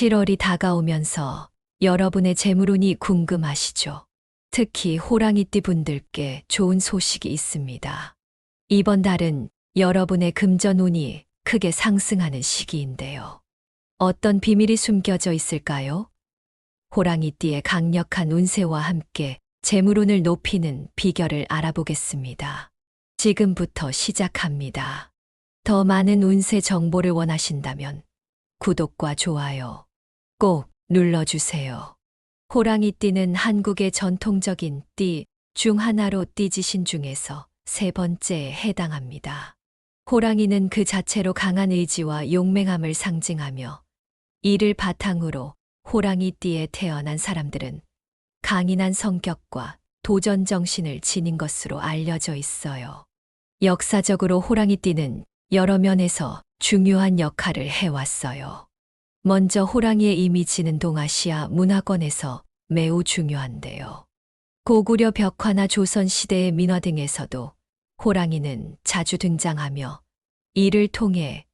7월이 다가오면서 여러분의 재물운이 궁금하시죠? 특히 호랑이띠 분들께 좋은 소식이 있습니다. 이번 달은 여러분의 금전운이 크게 상승하는 시기인데요. 어떤 비밀이 숨겨져 있을까요? 호랑이띠의 강력한 운세와 함께 재물운을 높이는 비결을 알아보겠습니다. 지금부터 시작합니다. 더 많은 운세 정보를 원하신다면 구독과 좋아요 꼭 눌러주세요. 호랑이띠는 한국의 전통적인 띠 중 하나로 띠지신 중에서 세 번째에 해당합니다. 호랑이는 그 자체로 강한 의지와 용맹함을 상징하며 이를 바탕으로 호랑이띠에 태어난 사람들은 강인한 성격과 도전 정신을 지닌 것으로 알려져 있어요. 역사적으로 호랑이띠는 여러 면에서 중요한 역할을 해왔어요. 먼저 호랑이의 이미지는 동아시아 문화권에서 매우 중요한데요. 고구려 벽화나 조선시대의 민화 등에서도 호랑이는 자주 등장하며 이를 통해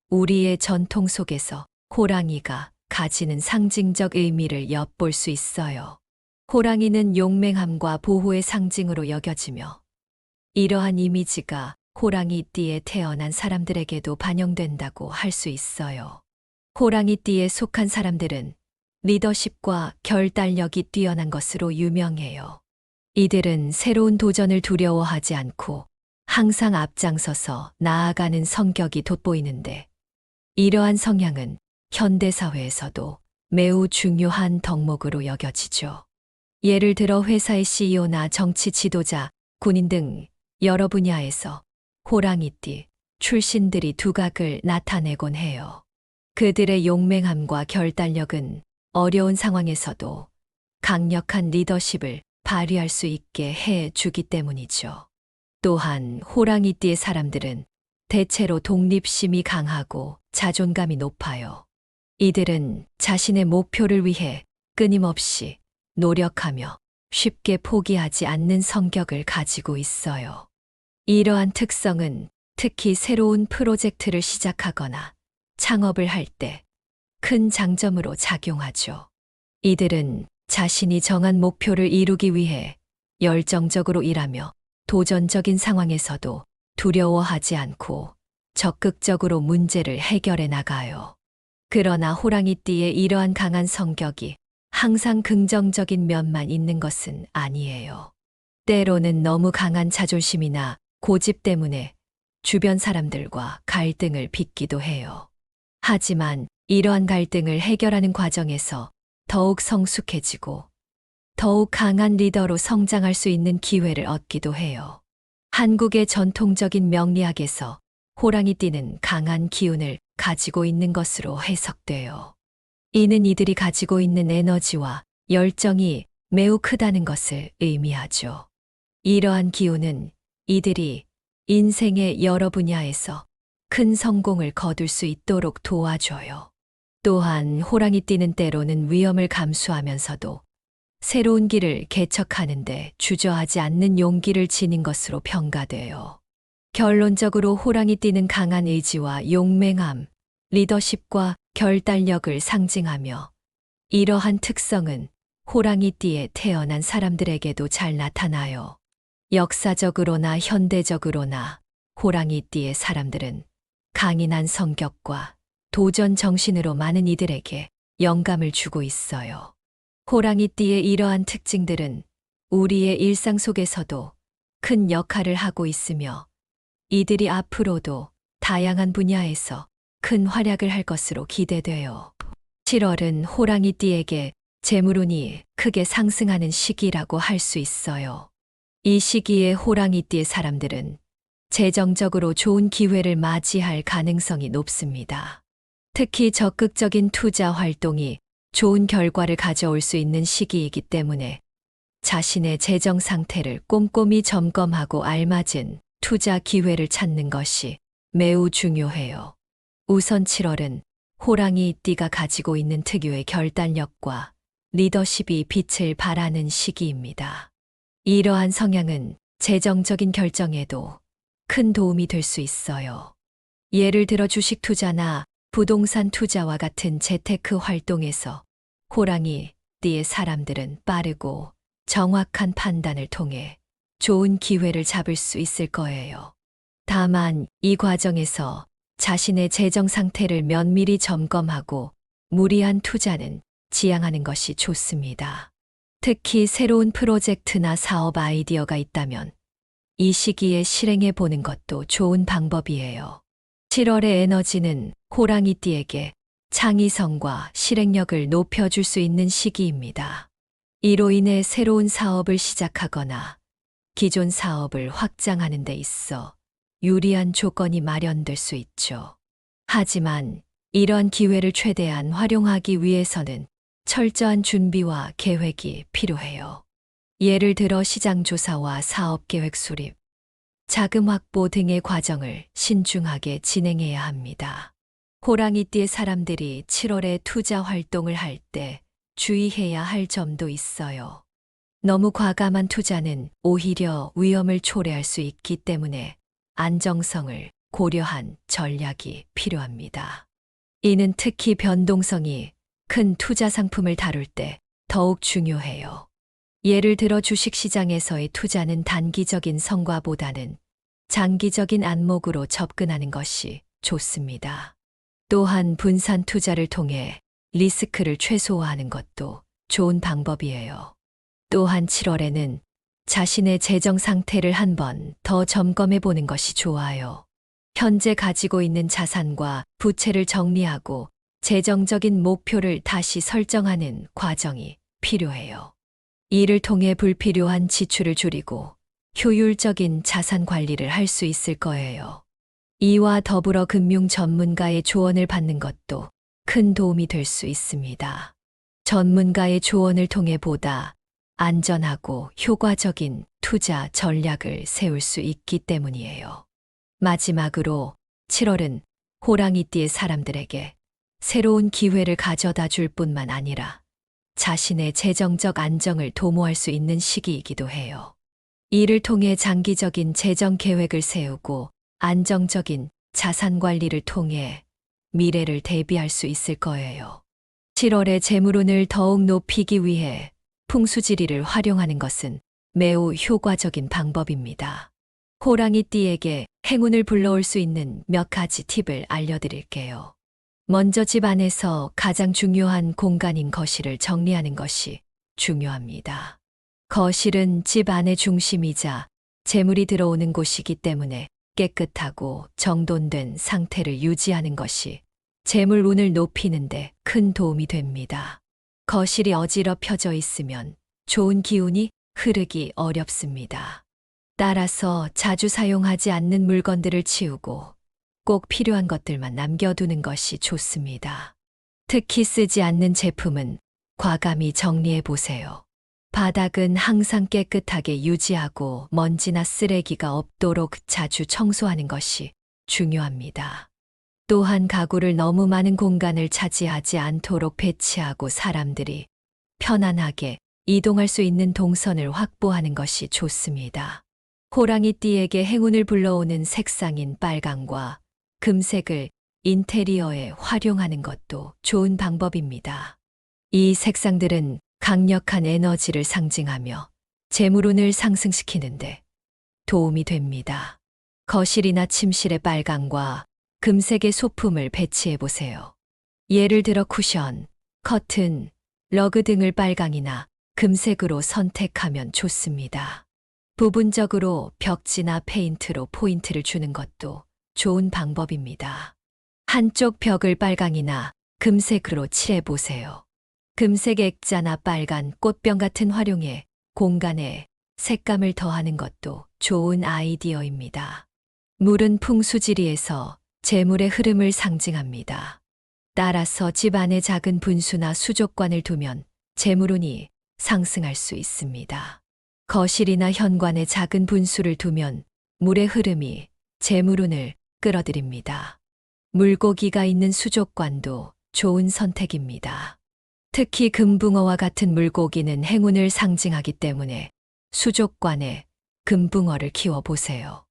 우리의 전통 속에서 호랑이가 가지는 상징적 의미를 엿볼 수 있어요. 호랑이는 용맹함과 보호의 상징으로 여겨지며 이러한 이미지가 호랑이띠에 태어난 사람들에게도 반영된다고 할 수 있어요. 호랑이띠에 속한 사람들은 리더십과 결단력이 뛰어난 것으로 유명해요. 이들은 새로운 도전을 두려워하지 않고 항상 앞장서서 나아가는 성격이 돋보이는데 이러한 성향은 현대사회에서도 매우 중요한 덕목으로 여겨지죠. 예를 들어 회사의 CEO나 정치 지도자, 군인 등 여러 분야에서 호랑이띠 출신들이 두각을 나타내곤 해요. 그들의 용맹함과 결단력은 어려운 상황에서도 강력한 리더십을 발휘할 수 있게 해 주기 때문이죠. 또한 호랑이띠의 사람들은 대체로 독립심이 강하고 자존감이 높아요. 이들은 자신의 목표를 위해 끊임없이 노력하며 쉽게 포기하지 않는 성격을 가지고 있어요. 이러한 특성은 특히 새로운 프로젝트를 시작하거나 창업을 할 때 큰 장점으로 작용하죠. 이들은 자신이 정한 목표를 이루기 위해 열정적으로 일하며 도전적인 상황에서도 두려워하지 않고 적극적으로 문제를 해결해 나가요. 그러나 호랑이띠의 이러한 강한 성격이 항상 긍정적인 면만 있는 것은 아니에요. 때로는 너무 강한 자존심이나 고집 때문에 주변 사람들과 갈등을 빚기도 해요. 하지만 이러한 갈등을 해결하는 과정에서 더욱 성숙해지고 더욱 강한 리더로 성장할 수 있는 기회를 얻기도 해요. 한국의 전통적인 명리학에서 호랑이띠는 강한 기운을 가지고 있는 것으로 해석돼요. 이는 이들이 가지고 있는 에너지와 열정이 매우 크다는 것을 의미하죠. 이러한 기운은 이들이 인생의 여러 분야에서 큰 성공을 거둘 수 있도록 도와줘요. 또한 호랑이띠는 때로는 위험을 감수하면서도 새로운 길을 개척하는데 주저하지 않는 용기를 지닌 것으로 평가돼요. 결론적으로 호랑이띠는 강한 의지와 용맹함, 리더십과 결단력을 상징하며 이러한 특성은 호랑이띠에 태어난 사람들에게도 잘 나타나요. 역사적으로나 현대적으로나 호랑이띠의 사람들은 강인한 성격과 도전 정신으로 많은 이들에게 영감을 주고 있어요. 호랑이띠의 이러한 특징들은 우리의 일상 속에서도 큰 역할을 하고 있으며 이들이 앞으로도 다양한 분야에서 큰 활약을 할 것으로 기대돼요. 7월은 호랑이띠에게 재물운이 크게 상승하는 시기라고 할 수 있어요. 이 시기에 호랑이띠의 사람들은 재정적으로 좋은 기회를 맞이할 가능성이 높습니다. 특히 적극적인 투자 활동이 좋은 결과를 가져올 수 있는 시기이기 때문에 자신의 재정 상태를 꼼꼼히 점검하고 알맞은 투자 기회를 찾는 것이 매우 중요해요. 우선 7월은 호랑이띠가 가지고 있는 특유의 결단력과 리더십이 빛을 발하는 시기입니다. 이러한 성향은 재정적인 결정에도 큰 도움이 될 수 있어요. 예를 들어 주식 투자나 부동산 투자와 같은 재테크 활동에서 호랑이 띠의 사람들은 빠르고 정확한 판단을 통해 좋은 기회를 잡을 수 있을 거예요. 다만 이 과정에서 자신의 재정 상태를 면밀히 점검하고 무리한 투자는 지양하는 것이 좋습니다. 특히 새로운 프로젝트나 사업 아이디어가 있다면 이 시기에 실행해 보는 것도 좋은 방법이에요. 7월의 에너지는 호랑이띠에게 창의성과 실행력을 높여줄 수 있는 시기입니다. 이로 인해 새로운 사업을 시작하거나 기존 사업을 확장하는 데 있어 유리한 조건이 마련될 수 있죠. 하지만 이런 기회를 최대한 활용하기 위해서는 철저한 준비와 계획이 필요해요. 예를 들어 시장 조사와 사업 계획 수립, 자금 확보 등의 과정을 신중하게 진행해야 합니다. 호랑이띠의 사람들이 7월에 투자 활동을 할 때 주의해야 할 점도 있어요. 너무 과감한 투자는 오히려 위험을 초래할 수 있기 때문에 안정성을 고려한 전략이 필요합니다. 이는 특히 변동성이 큰 투자 상품을 다룰 때 더욱 중요해요. 예를 들어 주식시장에서의 투자는 단기적인 성과보다는 장기적인 안목으로 접근하는 것이 좋습니다. 또한 분산 투자를 통해 리스크를 최소화하는 것도 좋은 방법이에요. 또한 7월에는 자신의 재정 상태를 한 번 더 점검해 보는 것이 좋아요. 현재 가지고 있는 자산과 부채를 정리하고 재정적인 목표를 다시 설정하는 과정이 필요해요. 이를 통해 불필요한 지출을 줄이고 효율적인 자산 관리를 할 수 있을 거예요. 이와 더불어 금융 전문가의 조언을 받는 것도 큰 도움이 될 수 있습니다. 전문가의 조언을 통해 보다 안전하고 효과적인 투자 전략을 세울 수 있기 때문이에요. 마지막으로 7월은 호랑이띠의 사람들에게 새로운 기회를 가져다 줄 뿐만 아니라 자신의 재정적 안정을 도모할 수 있는 시기이기도 해요. 이를 통해 장기적인 재정 계획을 세우고 안정적인 자산 관리를 통해 미래를 대비할 수 있을 거예요. 7월의 재물운을 더욱 높이기 위해 풍수지리를 활용하는 것은 매우 효과적인 방법입니다. 호랑이띠에게 행운을 불러올 수 있는 몇 가지 팁을 알려드릴게요. 먼저 집 안에서 가장 중요한 공간인 거실을 정리하는 것이 중요합니다. 거실은 집 안의 중심이자 재물이 들어오는 곳이기 때문에 깨끗하고 정돈된 상태를 유지하는 것이 재물 운을 높이는데 큰 도움이 됩니다. 거실이 어지럽혀져 있으면 좋은 기운이 흐르기 어렵습니다. 따라서 자주 사용하지 않는 물건들을 치우고 꼭 필요한 것들만 남겨두는 것이 좋습니다. 특히 쓰지 않는 제품은 과감히 정리해 보세요. 바닥은 항상 깨끗하게 유지하고 먼지나 쓰레기가 없도록 자주 청소하는 것이 중요합니다. 또한 가구를 너무 많은 공간을 차지하지 않도록 배치하고 사람들이 편안하게 이동할 수 있는 동선을 확보하는 것이 좋습니다. 호랑이띠에게 행운을 불러오는 색상인 빨강과 금색을 인테리어에 활용하는 것도 좋은 방법입니다. 이 색상들은 강력한 에너지를 상징하며 재물운을 상승시키는데 도움이 됩니다. 거실이나 침실에 빨강과 금색의 소품을 배치해 보세요. 예를 들어 쿠션, 커튼, 러그 등을 빨강이나 금색으로 선택하면 좋습니다. 부분적으로 벽지나 페인트로 포인트를 주는 것도 좋은 방법입니다. 한쪽 벽을 빨강이나 금색으로 칠해 보세요. 금색 액자나 빨간 꽃병 같은 활용에 공간에 색감을 더하는 것도 좋은 아이디어입니다. 물은 풍수지리에서 재물의 흐름을 상징합니다. 따라서 집 안에 작은 분수나 수족관을 두면 재물운이 상승할 수 있습니다. 거실이나 현관에 작은 분수를 두면 물의 흐름이 재물운을 끌어들입니다. 물고기가 있는 수족관도 좋은 선택입니다. 특히 금붕어와 같은 물고기는 행운을 상징하기 때문에 수족관에 금붕어를 키워보세요.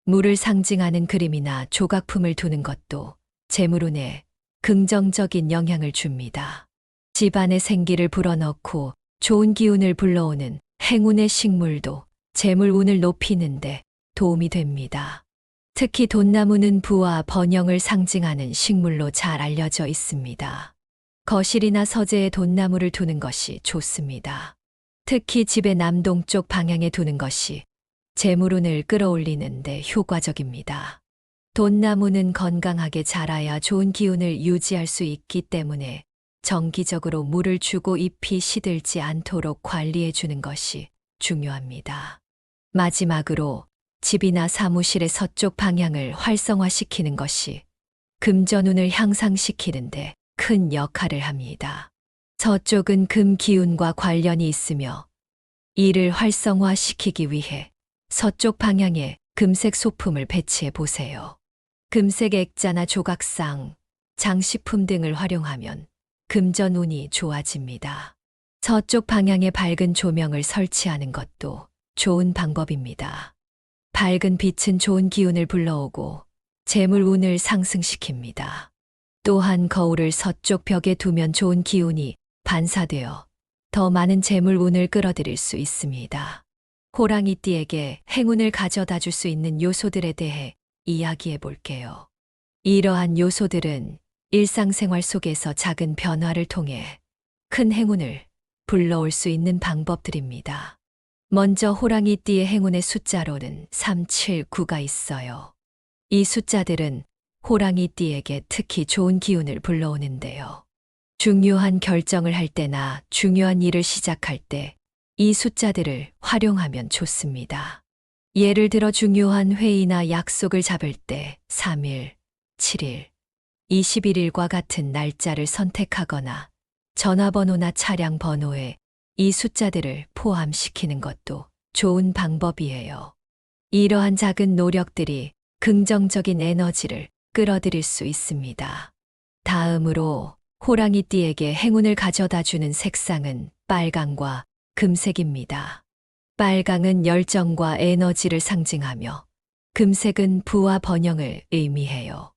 물을 상징하는 그림이나 조각품을 두는 것도 재물운에 긍정적인 영향을 줍니다. 집안의 생기를 불어넣고 좋은 기운을 불러오는 행운의 식물도 재물운을 높이는데 도움이 됩니다. 특히 돈나무는 부와 번영을 상징하는 식물로 잘 알려져 있습니다. 거실이나 서재에 돈나무를 두는 것이 좋습니다. 특히 집의 남동쪽 방향에 두는 것이 재물운을 끌어올리는데 효과적입니다. 돈나무는 건강하게 자라야 좋은 기운을 유지할 수 있기 때문에 정기적으로 물을 주고 잎이 시들지 않도록 관리해 주는 것이 중요합니다. 마지막으로 집이나 사무실의 서쪽 방향을 활성화시키는 것이 금전운을 향상시키는데 큰 역할을 합니다. 서쪽은 금 기운과 관련이 있으며 이를 활성화시키기 위해 서쪽 방향에 금색 소품을 배치해 보세요. 금색 액자나 조각상, 장식품 등을 활용하면 금전운이 좋아집니다. 서쪽 방향에 밝은 조명을 설치하는 것도 좋은 방법입니다. 밝은 빛은 좋은 기운을 불러오고 재물운을 상승시킵니다. 또한 거울을 서쪽 벽에 두면 좋은 기운이 반사되어 더 많은 재물운을 끌어들일 수 있습니다. 호랑이띠에게 행운을 가져다 줄 수 있는 요소들에 대해 이야기해 볼게요. 이러한 요소들은 일상생활 속에서 작은 변화를 통해 큰 행운을 불러올 수 있는 방법들입니다. 먼저 호랑이띠의 행운의 숫자로는 3, 7, 9가 있어요. 이 숫자들은 호랑이띠에게 특히 좋은 기운을 불러오는데요. 중요한 결정을 할 때나 중요한 일을 시작할 때 이 숫자들을 활용하면 좋습니다. 예를 들어 중요한 회의나 약속을 잡을 때 3일, 7일, 21일과 같은 날짜를 선택하거나 전화번호나 차량 번호에 이 숫자들을 포함시키는 것도 좋은 방법이에요. 이러한 작은 노력들이 긍정적인 에너지를 끌어들일 수 있습니다. 다음으로 호랑이띠에게 행운을 가져다 주는 색상은 빨강과 금색입니다. 빨강은 열정과 에너지를 상징하며 금색은 부와 번영을 의미해요.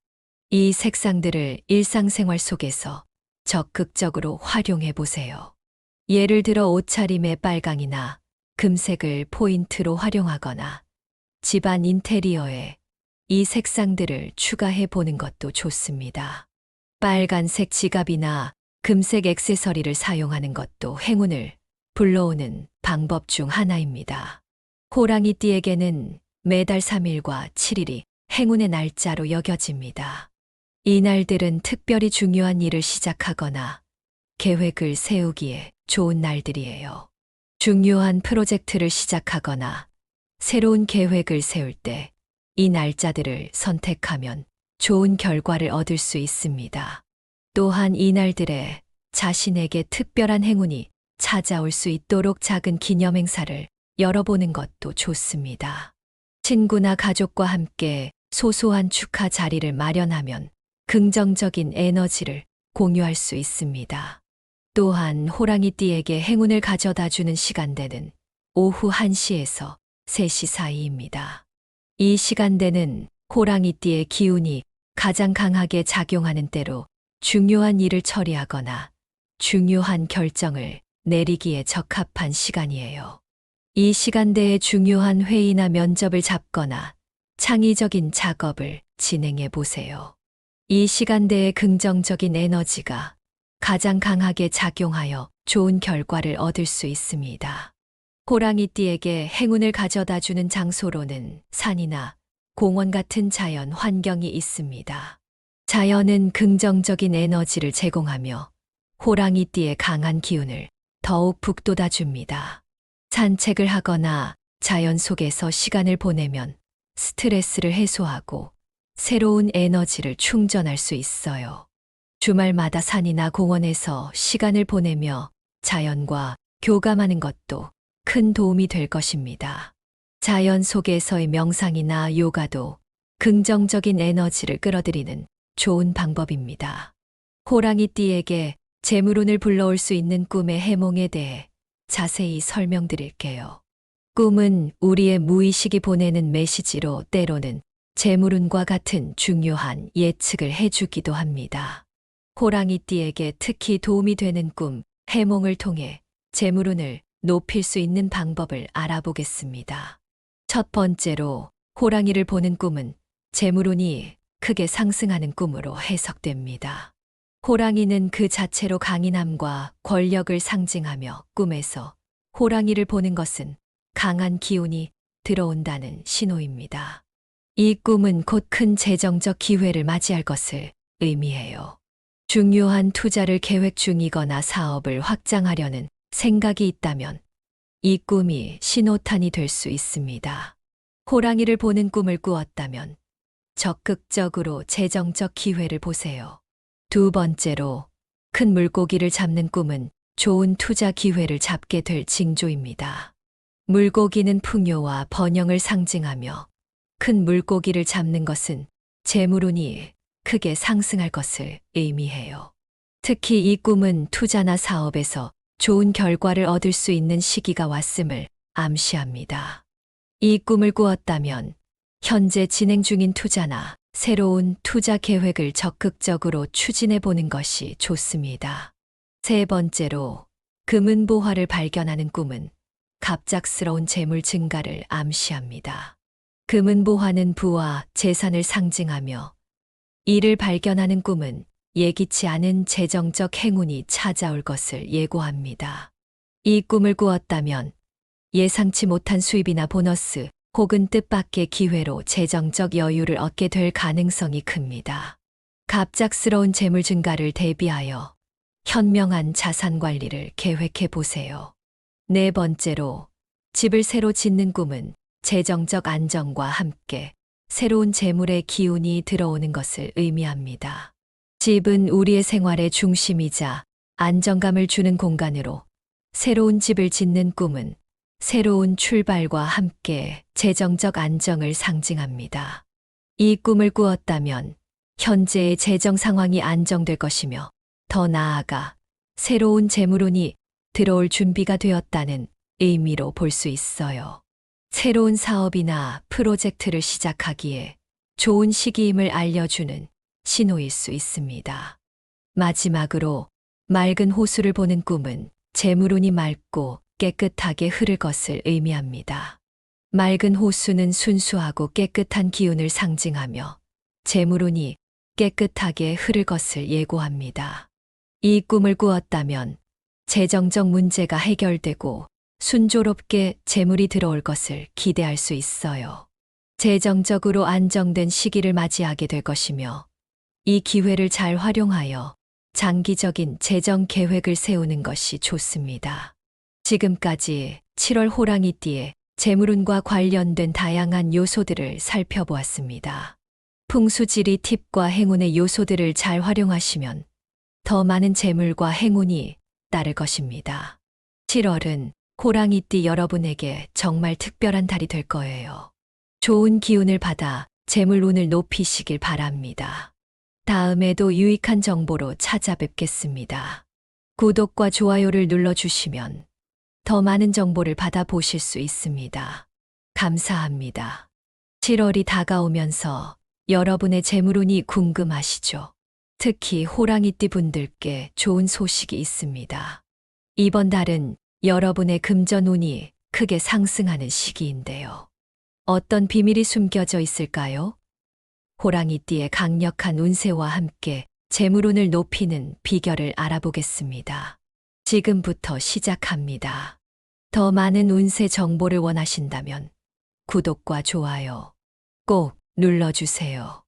이 색상들을 일상생활 속에서 적극적으로 활용해 보세요. 예를 들어 옷차림에 빨강이나 금색을 포인트로 활용하거나 집안 인테리어에 이 색상들을 추가해 보는 것도 좋습니다. 빨간색 지갑이나 금색 액세서리를 사용하는 것도 행운을 불러오는 방법 중 하나입니다. 호랑이띠에게는 매달 3일과 7일이 행운의 날짜로 여겨집니다. 이 날들은 특별히 중요한 일을 시작하거나 계획을 세우기에 좋은 날들이에요. 중요한 프로젝트를 시작하거나 새로운 계획을 세울 때 이 날짜들을 선택하면 좋은 결과를 얻을 수 있습니다. 또한 이 날들에 자신에게 특별한 행운이 찾아올 수 있도록 작은 기념행사를 열어보는 것도 좋습니다. 친구나 가족과 함께 소소한 축하 자리를 마련하면 긍정적인 에너지를 공유할 수 있습니다. 또한 호랑이띠에게 행운을 가져다 주는 시간대는 오후 1시에서 3시 사이입니다. 이 시간대는 호랑이띠의 기운이 가장 강하게 작용하는 때로 중요한 일을 처리하거나 중요한 결정을 내리기에 적합한 시간이에요. 이 시간대에 중요한 회의나 면접을 잡거나 창의적인 작업을 진행해 보세요. 이 시간대의 긍정적인 에너지가 가장 강하게 작용하여 좋은 결과를 얻을 수 있습니다. 호랑이띠에게 행운을 가져다 주는 장소로는 산이나 공원 같은 자연 환경이 있습니다. 자연은 긍정적인 에너지를 제공하며 호랑이띠의 강한 기운을 더욱 북돋아 줍니다. 산책을 하거나 자연 속에서 시간을 보내면 스트레스를 해소하고 새로운 에너지를 충전할 수 있어요. 주말마다 산이나 공원에서 시간을 보내며 자연과 교감하는 것도 큰 도움이 될 것입니다. 자연 속에서의 명상이나 요가도 긍정적인 에너지를 끌어들이는 좋은 방법입니다. 호랑이띠에게 재물운을 불러올 수 있는 꿈의 해몽에 대해 자세히 설명드릴게요. 꿈은 우리의 무의식이 보내는 메시지로 때로는 재물운과 같은 중요한 예측을 해주기도 합니다. 호랑이띠에게 특히 도움이 되는 꿈, 해몽을 통해 재물운을 높일 수 있는 방법을 알아보겠습니다. 첫 번째로 호랑이를 보는 꿈은 재물운이 크게 상승하는 꿈으로 해석됩니다. 호랑이는 그 자체로 강인함과 권력을 상징하며 꿈에서 호랑이를 보는 것은 강한 기운이 들어온다는 신호입니다. 이 꿈은 곧 큰 재정적 기회를 맞이할 것을 의미해요. 중요한 투자를 계획 중이거나 사업을 확장하려는 생각이 있다면 이 꿈이 신호탄이 될 수 있습니다. 호랑이를 보는 꿈을 꾸었다면 적극적으로 재정적 기회를 보세요. 두 번째로 큰 물고기를 잡는 꿈은 좋은 투자 기회를 잡게 될 징조입니다. 물고기는 풍요와 번영을 상징하며 큰 물고기를 잡는 것은 재물운이 크게 상승할 것을 의미해요. 특히 이 꿈은 투자나 사업에서 좋은 결과를 얻을 수 있는 시기가 왔음을 암시합니다. 이 꿈을 꾸었다면 현재 진행 중인 투자나 새로운 투자 계획을 적극적으로 추진해 보는 것이 좋습니다. 세 번째로 금은보화를 발견하는 꿈은 갑작스러운 재물 증가를 암시합니다. 금은보화는 부와 재산을 상징하며 이를 발견하는 꿈은 예기치 않은 재정적 행운이 찾아올 것을 예고합니다. 이 꿈을 꾸었다면 예상치 못한 수입이나 보너스 혹은 뜻밖의 기회로 재정적 여유를 얻게 될 가능성이 큽니다. 갑작스러운 재물 증가를 대비하여 현명한 자산 관리를 계획해 보세요. 네 번째로 집을 새로 짓는 꿈은 재정적 안정과 함께 새로운 재물의 기운이 들어오는 것을 의미합니다. 집은 우리의 생활의 중심이자 안정감을 주는 공간으로 새로운 집을 짓는 꿈은 새로운 출발과 함께 재정적 안정을 상징합니다. 이 꿈을 꾸었다면 현재의 재정 상황이 안정될 것이며 더 나아가 새로운 재물운이 들어올 준비가 되었다는 의미로 볼 수 있어요. 새로운 사업이나 프로젝트를 시작하기에 좋은 시기임을 알려주는 신호일 수 있습니다. 마지막으로 맑은 호수를 보는 꿈은 재물운이 맑고 깨끗하게 흐를 것을 의미합니다. 맑은 호수는 순수하고 깨끗한 기운을 상징하며 재물운이 깨끗하게 흐를 것을 예고합니다. 이 꿈을 꾸었다면 재정적 문제가 해결되고 순조롭게 재물이 들어올 것을 기대할 수 있어요. 재정적으로 안정된 시기를 맞이하게 될 것이며 이 기회를 잘 활용하여 장기적인 재정 계획을 세우는 것이 좋습니다. 지금까지 7월 호랑이띠의 재물운과 관련된 다양한 요소들을 살펴보았습니다. 풍수지리 팁과 행운의 요소들을 잘 활용하시면 더 많은 재물과 행운이 따를 것입니다. 7월은 호랑이띠 여러분에게 정말 특별한 달이 될 거예요. 좋은 기운을 받아 재물운을 높이시길 바랍니다. 다음에도 유익한 정보로 찾아뵙겠습니다. 구독과 좋아요를 눌러주시면 더 많은 정보를 받아보실 수 있습니다. 감사합니다. 7월이 다가오면서 여러분의 재물운이 궁금하시죠? 특히 호랑이띠 분들께 좋은 소식이 있습니다. 이번 달은 여러분의 금전운이 크게 상승하는 시기인데요. 어떤 비밀이 숨겨져 있을까요? 호랑이띠의 강력한 운세와 함께 재물운을 높이는 비결을 알아보겠습니다. 지금부터 시작합니다. 더 많은 운세 정보를 원하신다면 구독과 좋아요 꼭 눌러주세요.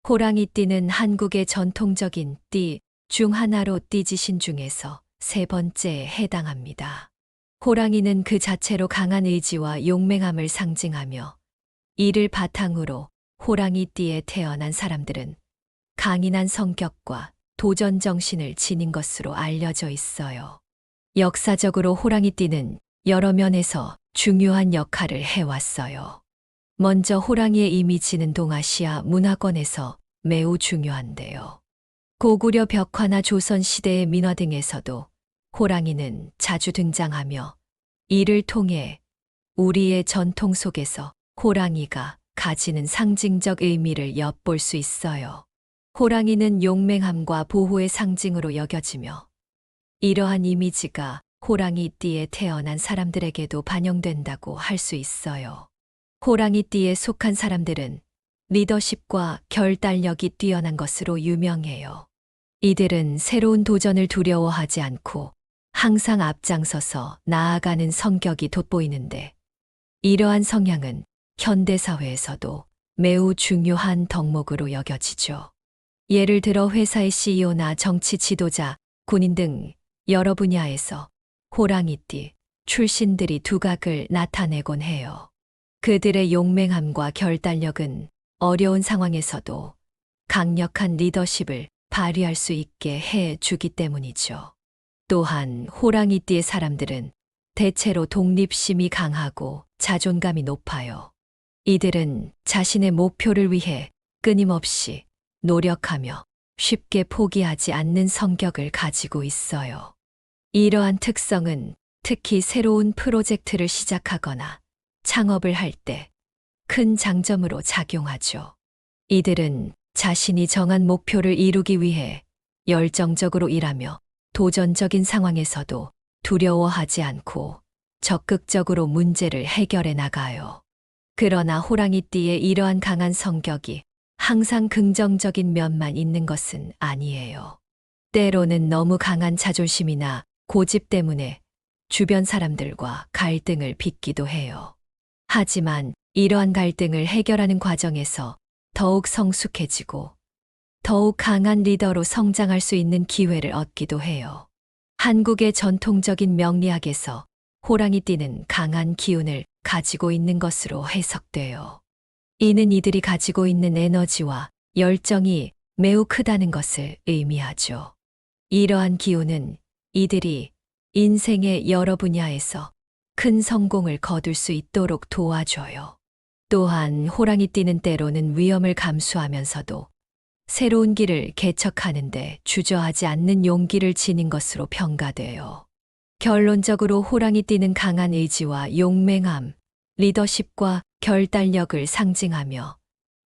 호랑이띠는 한국의 전통적인 띠 중 하나로 띠지신 중에서 세 번째에 해당합니다. 호랑이는 그 자체로 강한 의지와 용맹함을 상징하며 이를 바탕으로 호랑이띠에 태어난 사람들은 강인한 성격과 도전 정신을 지닌 것으로 알려져 있어요. 역사적으로 호랑이띠는 여러 면에서 중요한 역할을 해왔어요. 먼저 호랑이의 이미지는 동아시아 문화권에서 매우 중요한데요. 고구려 벽화나 조선시대의 민화 등에서도 호랑이는 자주 등장하며 이를 통해 우리의 전통 속에서 호랑이가 가지는 상징적 의미를 엿볼 수 있어요. 호랑이는 용맹함과 보호의 상징으로 여겨지며 이러한 이미지가 호랑이띠에 태어난 사람들에게도 반영된다고 할 수 있어요. 호랑이띠에 속한 사람들은 리더십과 결단력이 뛰어난 것으로 유명해요. 이들은 새로운 도전을 두려워하지 않고 항상 앞장서서 나아가는 성격이 돋보이는데, 이러한 성향은 현대사회에서도 매우 중요한 덕목으로 여겨지죠. 예를 들어 회사의 CEO나 정치 지도자, 군인 등 여러 분야에서 호랑이띠 출신들이 두각을 나타내곤 해요. 그들의 용맹함과 결단력은 어려운 상황에서도 강력한 리더십을 발휘할 수 있게 해 주기 때문이죠. 또한 호랑이띠의 사람들은 대체로 독립심이 강하고 자존감이 높아요. 이들은 자신의 목표를 위해 끊임없이 노력하며 쉽게 포기하지 않는 성격을 가지고 있어요. 이러한 특성은 특히 새로운 프로젝트를 시작하거나 창업을 할 때 큰 장점으로 작용하죠. 이들은 자신이 정한 목표를 이루기 위해 열정적으로 일하며 도전적인 상황에서도 두려워하지 않고 적극적으로 문제를 해결해 나가요. 그러나 호랑이띠의 이러한 강한 성격이 항상 긍정적인 면만 있는 것은 아니에요. 때로는 너무 강한 자존심이나 고집 때문에 주변 사람들과 갈등을 빚기도 해요. 하지만 이러한 갈등을 해결하는 과정에서 더욱 성숙해지고 더욱 강한 리더로 성장할 수 있는 기회를 얻기도 해요. 한국의 전통적인 명리학에서 호랑이띠는 강한 기운을 가지고 있는 것으로 해석돼요. 이는 이들이 가지고 있는 에너지와 열정이 매우 크다는 것을 의미하죠. 이러한 기운은 이들이 인생의 여러 분야에서 큰 성공을 거둘 수 있도록 도와줘요. 또한 호랑이띠는 때로는 위험을 감수하면서도 새로운 길을 개척하는데 주저하지 않는 용기를 지닌 것으로 평가돼요. 결론적으로 호랑이띠는 강한 의지와 용맹함, 리더십과 결단력을 상징하며,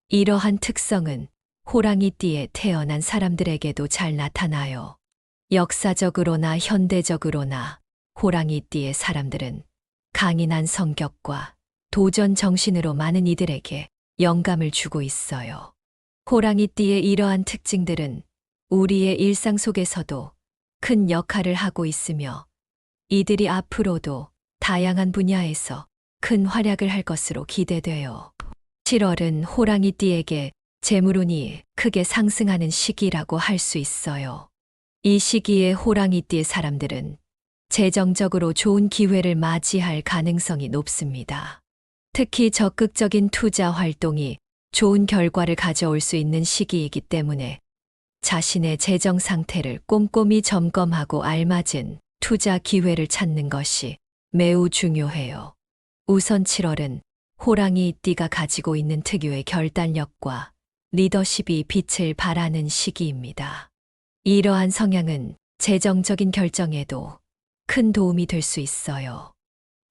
이러한 특성은 호랑이띠에 태어난 사람들에게도 잘 나타나요. 역사적으로나 현대적으로나 호랑이띠의 사람들은 강인한 성격과 도전 정신으로 많은 이들에게 영감을 주고 있어요. 호랑이띠의 이러한 특징들은 우리의 일상 속에서도 큰 역할을 하고 있으며, 이들이 앞으로도 다양한 분야에서 큰 활약을 할 것으로 기대돼요. 7월은 호랑이띠에게 재물운이 크게 상승하는 시기라고 할 수 있어요. 이 시기에 호랑이띠의 사람들은 재정적으로 좋은 기회를 맞이할 가능성이 높습니다. 특히 적극적인 투자 활동이 좋은 결과를 가져올 수 있는 시기이기 때문에 자신의 재정 상태를 꼼꼼히 점검하고 알맞은 투자 기회를 찾는 것이 매우 중요해요. 우선 7월은 호랑이띠가 가지고 있는 특유의 결단력과 리더십이 빛을 발하는 시기입니다. 이러한 성향은 재정적인 결정에도 큰 도움이 될 수 있어요.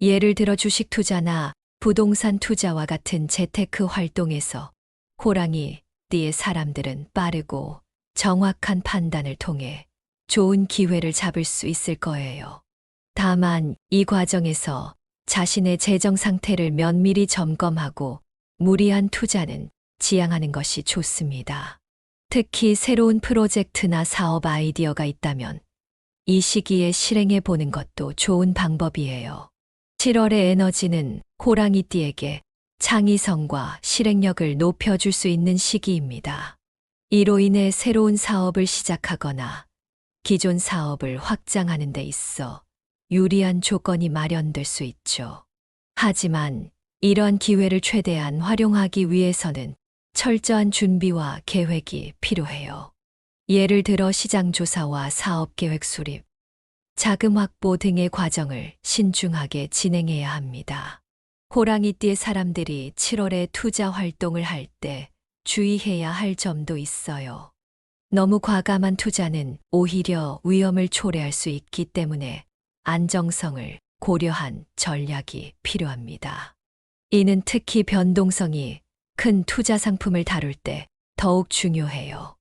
예를 들어 주식 투자나 부동산 투자와 같은 재테크 활동에서 호랑이띠의 사람들은 빠르고 정확한 판단을 통해 좋은 기회를 잡을 수 있을 거예요. 다만 이 과정에서 자신의 재정 상태를 면밀히 점검하고 무리한 투자는 지양하는 것이 좋습니다. 특히 새로운 프로젝트나 사업 아이디어가 있다면 이 시기에 실행해 보는 것도 좋은 방법이에요. 7월의 에너지는 호랑이띠에게 창의성과 실행력을 높여줄 수 있는 시기입니다. 이로 인해 새로운 사업을 시작하거나 기존 사업을 확장하는 데 있어 유리한 조건이 마련될 수 있죠. 하지만 이러한 기회를 최대한 활용하기 위해서는 철저한 준비와 계획이 필요해요. 예를 들어 시장 조사와 사업 계획 수립, 자금 확보 등의 과정을 신중하게 진행해야 합니다. 호랑이띠의 사람들이 7월에 투자 활동을 할 때 주의해야 할 점도 있어요. 너무 과감한 투자는 오히려 위험을 초래할 수 있기 때문에 안정성을 고려한 전략이 필요합니다. 이는 특히 변동성이 큰 투자 상품을 다룰 때 더욱 중요해요.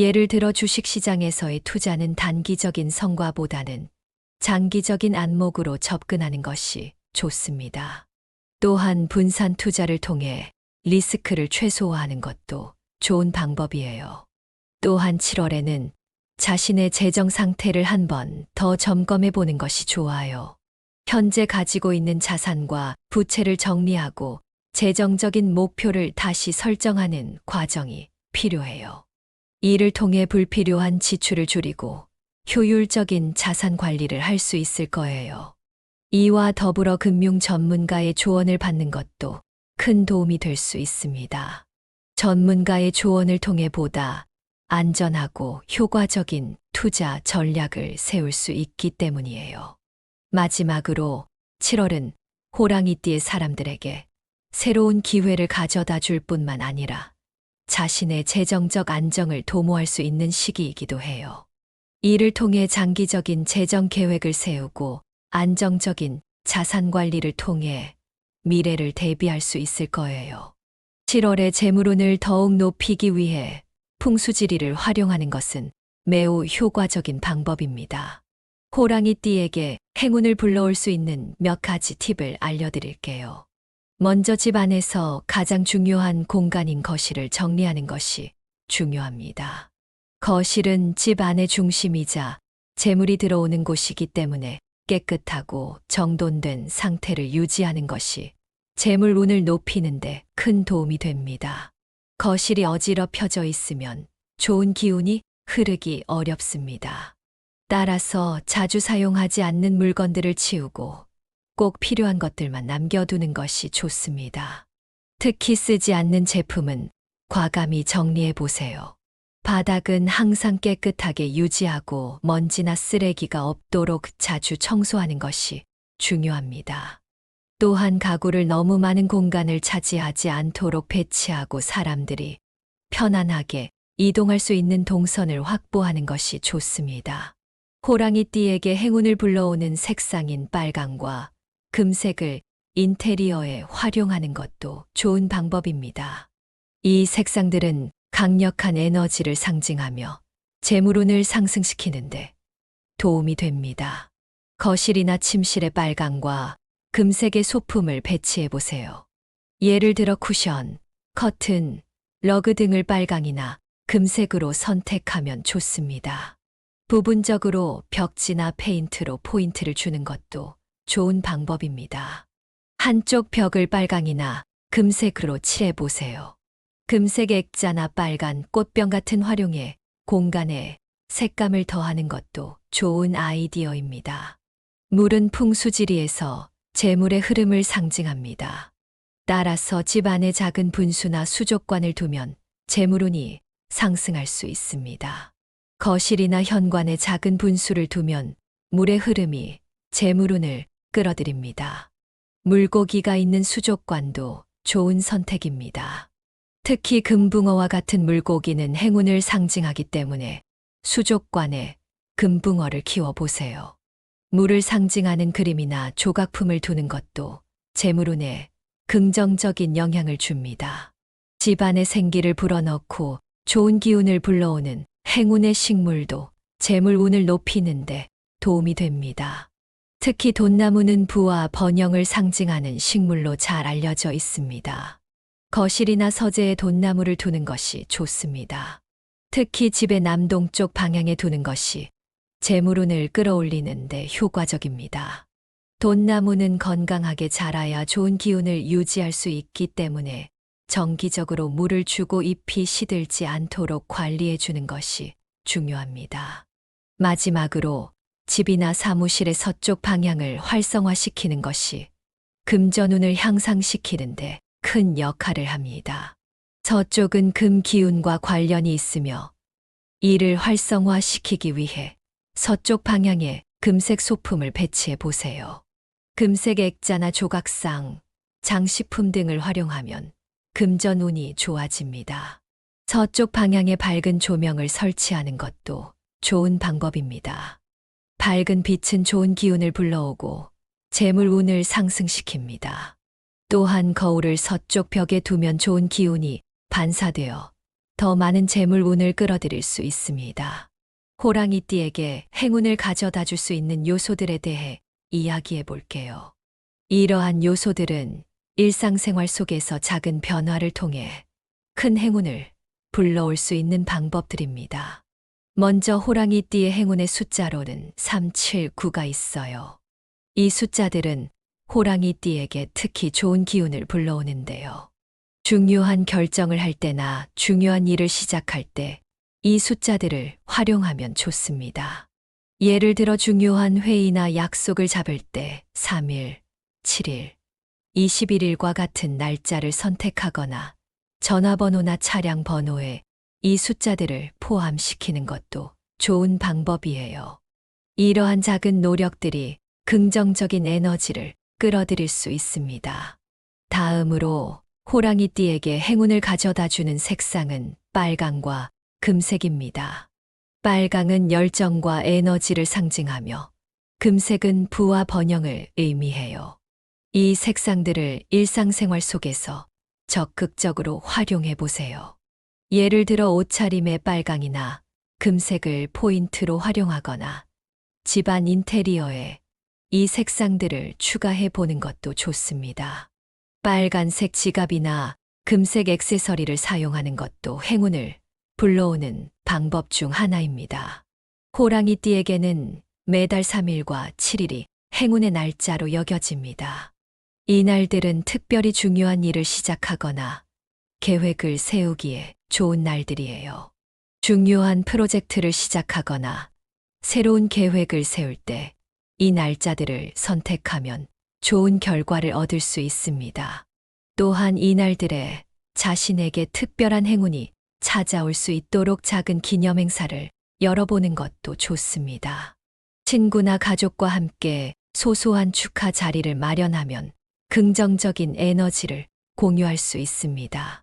예를 들어 주식시장에서의 투자는 단기적인 성과보다는 장기적인 안목으로 접근하는 것이 좋습니다. 또한 분산 투자를 통해 리스크를 최소화하는 것도 좋은 방법이에요. 또한 7월에는 자신의 재정 상태를 한 번 더 점검해 보는 것이 좋아요. 현재 가지고 있는 자산과 부채를 정리하고 재정적인 목표를 다시 설정하는 과정이 필요해요. 이를 통해 불필요한 지출을 줄이고 효율적인 자산 관리를 할 수 있을 거예요. 이와 더불어 금융 전문가의 조언을 받는 것도 큰 도움이 될 수 있습니다. 전문가의 조언을 통해 보다 안전하고 효과적인 투자 전략을 세울 수 있기 때문이에요. 마지막으로 7월은 호랑이띠의 사람들에게 새로운 기회를 가져다 줄 뿐만 아니라 자신의 재정적 안정을 도모할 수 있는 시기이기도 해요. 이를 통해 장기적인 재정 계획을 세우고 안정적인 자산 관리를 통해 미래를 대비할 수 있을 거예요. 7월의 재물운을 더욱 높이기 위해 풍수지리를 활용하는 것은 매우 효과적인 방법입니다. 호랑이띠에게 행운을 불러올 수 있는 몇 가지 팁을 알려드릴게요. 먼저 집 안에서 가장 중요한 공간인 거실을 정리하는 것이 중요합니다. 거실은 집 안의 중심이자 재물이 들어오는 곳이기 때문에 깨끗하고 정돈된 상태를 유지하는 것이 재물 운을 높이는 데 큰 도움이 됩니다. 거실이 어지럽혀져 있으면 좋은 기운이 흐르기 어렵습니다. 따라서 자주 사용하지 않는 물건들을 치우고 꼭 필요한 것들만 남겨두는 것이 좋습니다. 특히 쓰지 않는 제품은 과감히 정리해 보세요. 바닥은 항상 깨끗하게 유지하고 먼지나 쓰레기가 없도록 자주 청소하는 것이 중요합니다. 또한 가구를 너무 많은 공간을 차지하지 않도록 배치하고 사람들이 편안하게 이동할 수 있는 동선을 확보하는 것이 좋습니다. 호랑이띠에게 행운을 불러오는 색상인 빨강과 금색을 인테리어에 활용하는 것도 좋은 방법입니다. 이 색상들은 강력한 에너지를 상징하며 재물운을 상승시키는데 도움이 됩니다. 거실이나 침실에 빨강과 금색의 소품을 배치해 보세요. 예를 들어 쿠션, 커튼, 러그 등을 빨강이나 금색으로 선택하면 좋습니다. 부분적으로 벽지나 페인트로 포인트를 주는 것도 좋은 방법입니다. 한쪽 벽을 빨강이나 금색으로 칠해 보세요. 금색 액자나 빨간 꽃병 같은 활용에 공간에 색감을 더하는 것도 좋은 아이디어입니다. 물은 풍수지리에서 재물의 흐름을 상징합니다. 따라서 집 안에 작은 분수나 수족관을 두면 재물운이 상승할 수 있습니다. 거실이나 현관에 작은 분수를 두면 물의 흐름이 재물운을 끌어들입니다. 물고기가 있는 수족관도 좋은 선택입니다. 특히 금붕어와 같은 물고기는 행운을 상징하기 때문에 수족관에 금붕어를 키워보세요. 물을 상징하는 그림이나 조각품을 두는 것도 재물운에 긍정적인 영향을 줍니다. 집안에 생기를 불어넣고 좋은 기운을 불러오는 행운의 식물도 재물운을 높이는데 도움이 됩니다. 특히 돈나무는 부와 번영을 상징하는 식물로 잘 알려져 있습니다. 거실이나 서재에 돈나무를 두는 것이 좋습니다. 특히 집의 남동쪽 방향에 두는 것이 재물운을 끌어올리는데 효과적입니다. 돈나무는 건강하게 자라야 좋은 기운을 유지할 수 있기 때문에 정기적으로 물을 주고 잎이 시들지 않도록 관리해 주는 것이 중요합니다. 마지막으로 집이나 사무실의 서쪽 방향을 활성화시키는 것이 금전운을 향상시키는데 큰 역할을 합니다. 서쪽은 금 기운과 관련이 있으며 이를 활성화시키기 위해 서쪽 방향에 금색 소품을 배치해 보세요. 금색 액자나 조각상, 장식품 등을 활용하면 금전운이 좋아집니다. 서쪽 방향에 밝은 조명을 설치하는 것도 좋은 방법입니다. 밝은 빛은 좋은 기운을 불러오고 재물운을 상승시킵니다. 또한 거울을 서쪽 벽에 두면 좋은 기운이 반사되어 더 많은 재물 운을 끌어들일 수 있습니다. 호랑이띠에게 행운을 가져다 줄 수 있는 요소들에 대해 이야기해 볼게요. 이러한 요소들은 일상생활 속에서 작은 변화를 통해 큰 행운을 불러올 수 있는 방법들입니다. 먼저 호랑이띠의 행운의 숫자로는 3, 7, 9가 있어요. 이 숫자들은 호랑이띠에게 특히 좋은 기운을 불러오는데요. 중요한 결정을 할 때나 중요한 일을 시작할 때 이 숫자들을 활용하면 좋습니다. 예를 들어 중요한 회의나 약속을 잡을 때 3일, 7일, 21일과 같은 날짜를 선택하거나 전화번호나 차량 번호에 이 숫자들을 포함시키는 것도 좋은 방법이에요. 이러한 작은 노력들이 긍정적인 에너지를 끌어들일 수 있습니다. 다음으로 호랑이띠에게 행운을 가져다 주는 색상은 빨강과 금색입니다. 빨강은 열정과 에너지를 상징하며 금색은 부와 번영을 의미해요. 이 색상들을 일상생활 속에서 적극적으로 활용해 보세요. 예를 들어 옷차림의 빨강이나 금색을 포인트로 활용하거나 집안 인테리어에 이 색상들을 추가해 보는 것도 좋습니다. 빨간색 지갑이나 금색 액세서리를 사용하는 것도 행운을 불러오는 방법 중 하나입니다. 호랑이띠에게는 매달 3일과 7일이 행운의 날짜로 여겨집니다. 이 날들은 특별히 중요한 일을 시작하거나 계획을 세우기에 좋은 날들이에요. 중요한 프로젝트를 시작하거나 새로운 계획을 세울 때 이 날짜들을 선택하면 좋은 결과를 얻을 수 있습니다. 또한 이 날들에 자신에게 특별한 행운이 찾아올 수 있도록 작은 기념행사를 열어보는 것도 좋습니다. 친구나 가족과 함께 소소한 축하 자리를 마련하면 긍정적인 에너지를 공유할 수 있습니다.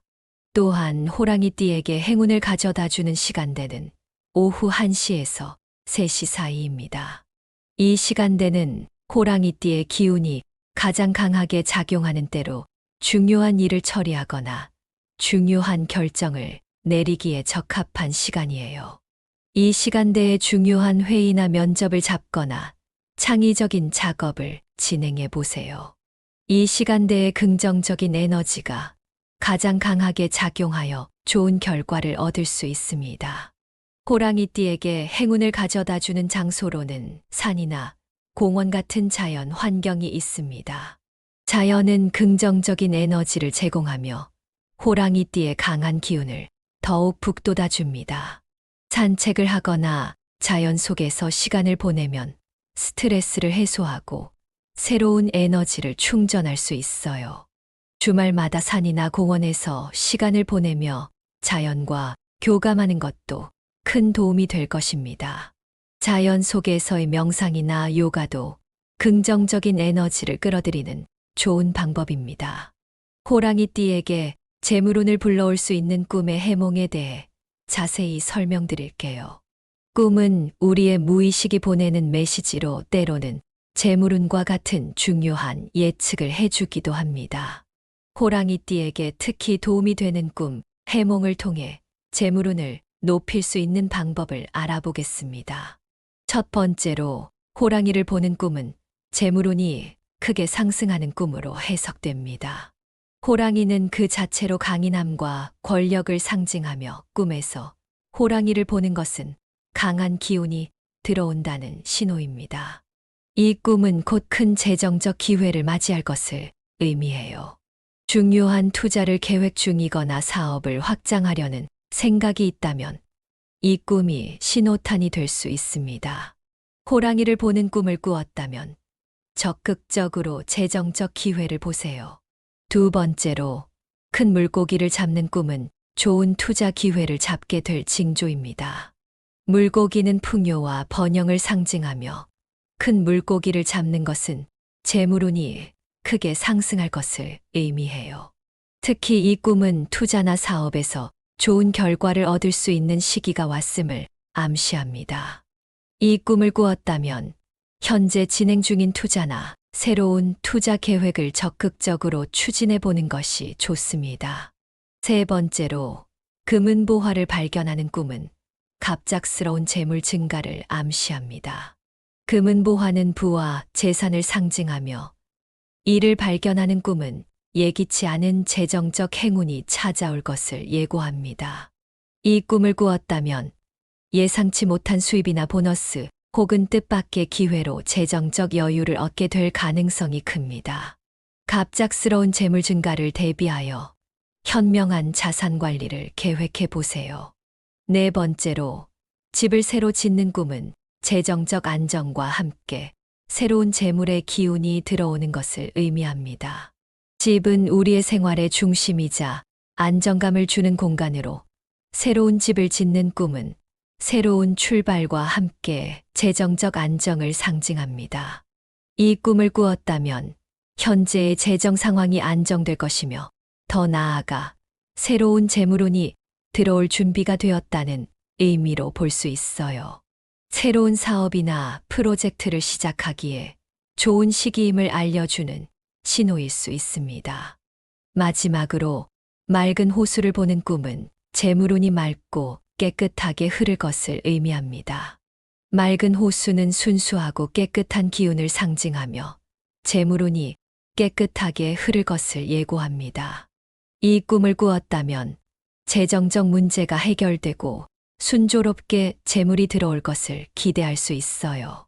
또한 호랑이띠에게 행운을 가져다 주는 시간대는 오후 1시에서 3시 사이입니다. 이 시간대는 호랑이띠의 기운이 가장 강하게 작용하는 때로 중요한 일을 처리하거나 중요한 결정을 내리기에 적합한 시간이에요. 이 시간대에 중요한 회의나 면접을 잡거나 창의적인 작업을 진행해 보세요. 이 시간대의 긍정적인 에너지가 가장 강하게 작용하여 좋은 결과를 얻을 수 있습니다. 호랑이띠에게 행운을 가져다 주는 장소로는 산이나 공원 같은 자연 환경이 있습니다. 자연은 긍정적인 에너지를 제공하며 호랑이띠의 강한 기운을 더욱 북돋아 줍니다. 산책을 하거나 자연 속에서 시간을 보내면 스트레스를 해소하고 새로운 에너지를 충전할 수 있어요. 주말마다 산이나 공원에서 시간을 보내며 자연과 교감하는 것도 큰 도움이 될 것입니다. 자연 속에서의 명상이나 요가도 긍정적인 에너지를 끌어들이는 좋은 방법입니다. 호랑이띠에게 재물운을 불러올 수 있는 꿈의 해몽에 대해 자세히 설명드릴게요. 꿈은 우리의 무의식이 보내는 메시지로 때로는 재물운과 같은 중요한 예측을 해주기도 합니다. 호랑이띠에게 특히 도움이 되는 꿈, 해몽을 통해 재물운을 높일 수 있는 방법을 알아보겠습니다. 첫 번째로 호랑이를 보는 꿈은 재물운이 크게 상승하는 꿈으로 해석됩니다. 호랑이는 그 자체로 강인함과 권력을 상징하며 꿈에서 호랑이를 보는 것은 강한 기운이 들어온다는 신호입니다. 이 꿈은 곧 큰 재정적 기회를 맞이할 것을 의미해요. 중요한 투자를 계획 중이거나 사업을 확장하려는 생각이 있다면 이 꿈이 신호탄이 될 수 있습니다. 호랑이를 보는 꿈을 꾸었다면 적극적으로 재정적 기회를 보세요. 두 번째로 큰 물고기를 잡는 꿈은 좋은 투자 기회를 잡게 될 징조입니다. 물고기는 풍요와 번영을 상징하며 큰 물고기를 잡는 것은 재물운이 크게 상승할 것을 의미해요. 특히 이 꿈은 투자나 사업에서 좋은 결과를 얻을 수 있는 시기가 왔음을 암시합니다. 이 꿈을 꾸었다면 현재 진행 중인 투자나 새로운 투자 계획을 적극적으로 추진해 보는 것이 좋습니다. 세 번째로 금은보화를 발견하는 꿈은 갑작스러운 재물 증가를 암시합니다. 금은보화는 부와 재산을 상징하며 이를 발견하는 꿈은 예기치 않은 재정적 행운이 찾아올 것을 예고합니다. 이 꿈을 꾸었다면 예상치 못한 수입이나 보너스 혹은 뜻밖의 기회로 재정적 여유를 얻게 될 가능성이 큽니다. 갑작스러운 재물 증가를 대비하여 현명한 자산 관리를 계획해 보세요. 네 번째로, 집을 새로 짓는 꿈은 재정적 안정과 함께 새로운 재물의 기운이 들어오는 것을 의미합니다. 집은 우리의 생활의 중심이자 안정감을 주는 공간으로 새로운 집을 짓는 꿈은 새로운 출발과 함께 재정적 안정을 상징합니다. 이 꿈을 꾸었다면 현재의 재정 상황이 안정될 것이며 더 나아가 새로운 재물운이 들어올 준비가 되었다는 의미로 볼 수 있어요. 새로운 사업이나 프로젝트를 시작하기에 좋은 시기임을 알려주는 신호일 수 있습니다. 마지막으로 맑은 호수를 보는 꿈은 재물운이 맑고 깨끗하게 흐를 것을 의미합니다. 맑은 호수는 순수하고 깨끗한 기운을 상징하며 재물운이 깨끗하게 흐를 것을 예고합니다. 이 꿈을 꾸었다면 재정적 문제가 해결되고 순조롭게 재물이 들어올 것을 기대할 수 있어요.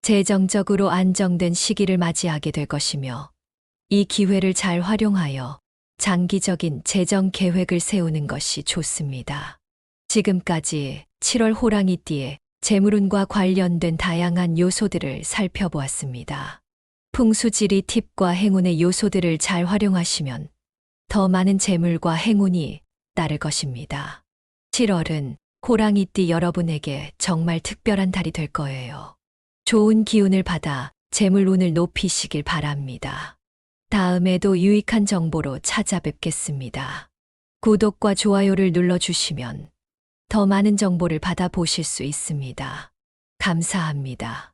재정적으로 안정된 시기를 맞이하게 될 것이며 이 기회를 잘 활용하여 장기적인 재정 계획을 세우는 것이 좋습니다. 지금까지 7월 호랑이띠의 재물운과 관련된 다양한 요소들을 살펴보았습니다. 풍수지리 팁과 행운의 요소들을 잘 활용하시면 더 많은 재물과 행운이 따를 것입니다. 7월은 호랑이띠 여러분에게 정말 특별한 달이 될 거예요. 좋은 기운을 받아 재물운을 높이시길 바랍니다. 다음에도 유익한 정보로 찾아뵙겠습니다. 구독과 좋아요를 눌러주시면 더 많은 정보를 받아보실 수 있습니다. 감사합니다.